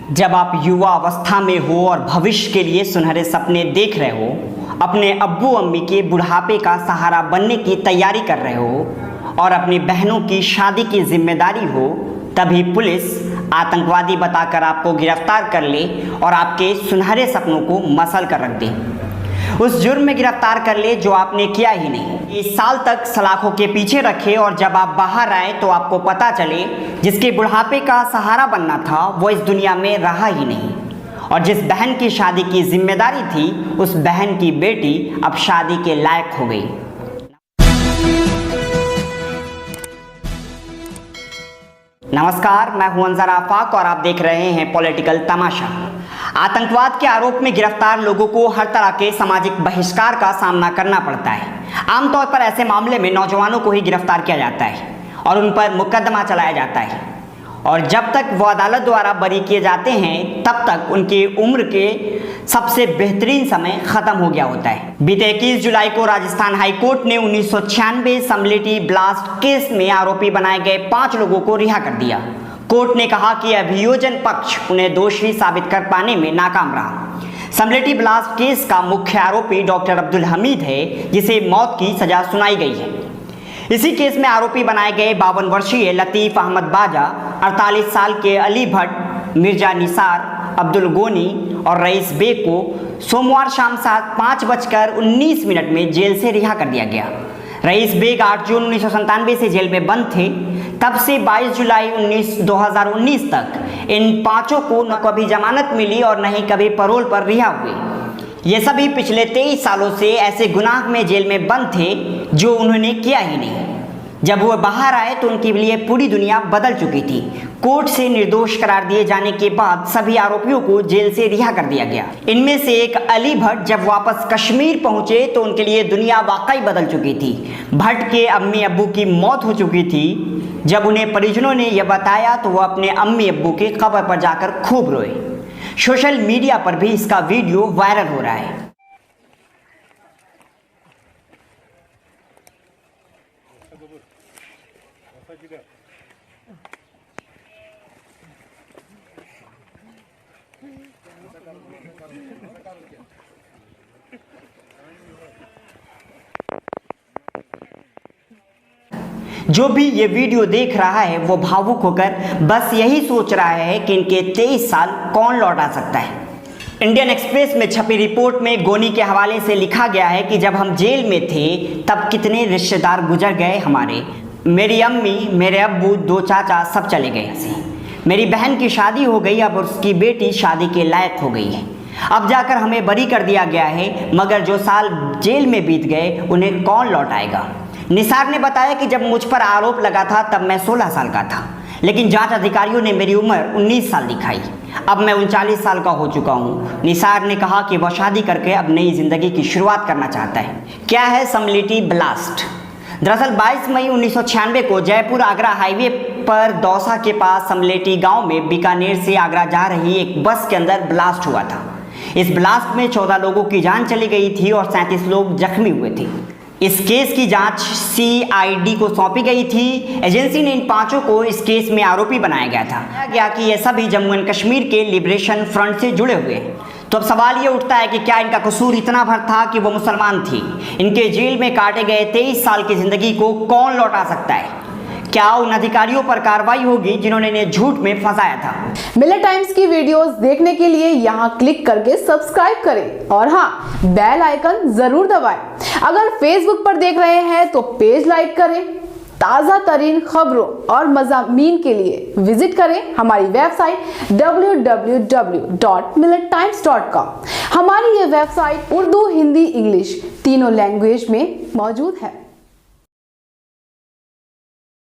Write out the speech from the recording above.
जब आप युवा अवस्था में हो और भविष्य के लिए सुनहरे सपने देख रहे हो, अपने अब्बू अम्मी के बुढ़ापे का सहारा बनने की तैयारी कर रहे हो और अपनी बहनों की शादी की जिम्मेदारी हो, तभी पुलिस आतंकवादी बताकर आपको गिरफ्तार कर ले और आपके सुनहरे सपनों को मसल कर रख दे। उस जुर्म में गिरफ्तार कर ले जो आपने किया ही नहीं। इस साल तक सलाखों के पीछे रखे और जब आप बाहर आए तो आपको पता चले जिसके बुढ़ापे का सहारा बनना था वो इस दुनिया में रहा ही नहीं, और जिस बहन की शादी की जिम्मेदारी थी उस बहन की बेटी अब शादी के लायक हो गई। नमस्कार, मैं हूं अंजर आफाक और आप देख रहे हैं पॉलिटिकल तमाशा। आतंकवाद के आरोप में गिरफ्तार लोगों को हर तरह के सामाजिक बहिष्कार का सामना करना पड़ता है। आमतौर पर ऐसे मामले में नौजवानों को ही गिरफ्तार किया जाता है और उन पर मुकदमा चलाया जाता है, और जब तक वो अदालत द्वारा बरी किए जाते हैं तब तक उनकी उम्र के सबसे बेहतरीन समय खत्म हो गया होता है। बीते 21 जुलाई को राजस्थान हाईकोर्ट ने 1996 समलेटी ब्लास्ट केस में आरोपी बनाए गए 5 लोगों को रिहा कर दिया। कोर्ट ने कहा कि अभियोजन पक्ष उन्हें दोषी साबित कर पाने में नाकाम रहा। समलेटी ब्लास्ट केस का मुख्य आरोपी डॉक्टर अब्दुल हमीद है, जिसे मौत की सजा सुनाई गई है। इसी केस में आरोपी बनाए गए 52 वर्षीय लतीफ अहमद बाजा, 48 साल के अली भट्ट, मिर्जा निसार, अब्दुल गोनी और रईस बेग को सोमवार शाम 5:19 में जेल से रिहा कर दिया गया। रईस बेग 8 जून 1997 से जेल में बंद थे। तब से 22 जुलाई 2019 तक इन 5 को न कभी जमानत मिली और न ही कभी पैरोल पर रिहा हुए। ये सभी पिछले 23 सालों से ऐसे गुनाह में जेल में बंद थे जो उन्होंने किया ही नहीं। जब वो बाहर आए तो उनके लिए पूरी दुनिया बदल चुकी थी। कोर्ट से निर्दोष करार दिए जाने के बाद सभी आरोपियों को जेल से रिहा कर दिया गया। इनमें से एक अली भट्ट जब वापस कश्मीर पहुंचे तो उनके लिए दुनिया वाकई बदल चुकी थी। भट्ट के अम्मी अब्बू की मौत हो चुकी थी। जब उन्हें परिजनों ने यह बताया तो वो अपने अम्मी अब्बू की कब्र पर जाकर खूब रोए। सोशल मीडिया पर भी इसका वीडियो वायरल हो रहा है। जो भी ये वीडियो देख रहा है वो भावुक होकर बस यही सोच रहा है कि इनके 23 साल कौन लौटा सकता है। इंडियन एक्सप्रेस में छपी रिपोर्ट में गोनी के हवाले से लिखा गया है कि जब हम जेल में थे तब कितने रिश्तेदार गुजर गए हमारे। मेरी अम्मी, मेरे अब्बू, 2 चाचा सब चले गए से। मेरी बहन की शादी हो गई, अब उसकी बेटी शादी के लायक हो गई है। अब जाकर हमें बरी कर दिया गया है, मगर जो साल जेल में बीत गए उन्हें कौन लौटाएगा। निसार ने बताया कि जब मुझ पर आरोप लगा था तब मैं 16 साल का था, लेकिन जांच अधिकारियों ने मेरी उम्र 19 साल दिखाई। अब मैं 39 साल का हो चुका हूँ। निसार ने कहा कि वह शादी करके अब नई जिंदगी की शुरुआत करना चाहता है। क्या है समलेटी ब्लास्ट? दरअसल 22 मई 1996 को जयपुर आगरा हाईवे पर दौसा के पास समलेटी गांव में बीकानेर से आगरा जा रही एक बस के अंदर ब्लास्ट हुआ था। इस ब्लास्ट में 14 लोगों की जान चली गई थी और 37 लोग जख्मी हुए थे। इस केस की जांच CID को सौंपी गई थी। एजेंसी ने इन 5 को इस केस में आरोपी बनाया गया था। कहा गया कि ये सभी जम्मू एंड कश्मीर के लिबरेशन फ्रंट से जुड़े हुए हैं। तो अब सवाल ये उठता है कि क्या इनका कसूर इतना भर था कि वो मुसलमान थी? इनके जेल में काटे गए 23 साल की जिंदगी को कौन लौटा सकता है? क्या उन अधिकारियों पर कार्रवाई होगी जिन्होंने इन्हें झूठ में फंसाया था? मिलर टाइम्स की वीडियोस देखने के लिए यहाँ क्लिक करके सब्सक्राइब करें और हाँ, बेल आइकन जरूर दबाएं। अगर फेसबुक पर देख रहे हैं तो पेज लाइक करें। ताज़ा तरीन खबरों और मज़ामीन के लिए विजिट करें हमारी वेबसाइट www.millertimes.com। हमारी ये वेबसाइट उर्दू, हिंदी, इंग्लिश तीनों लैंग्वेज में मौजूद है।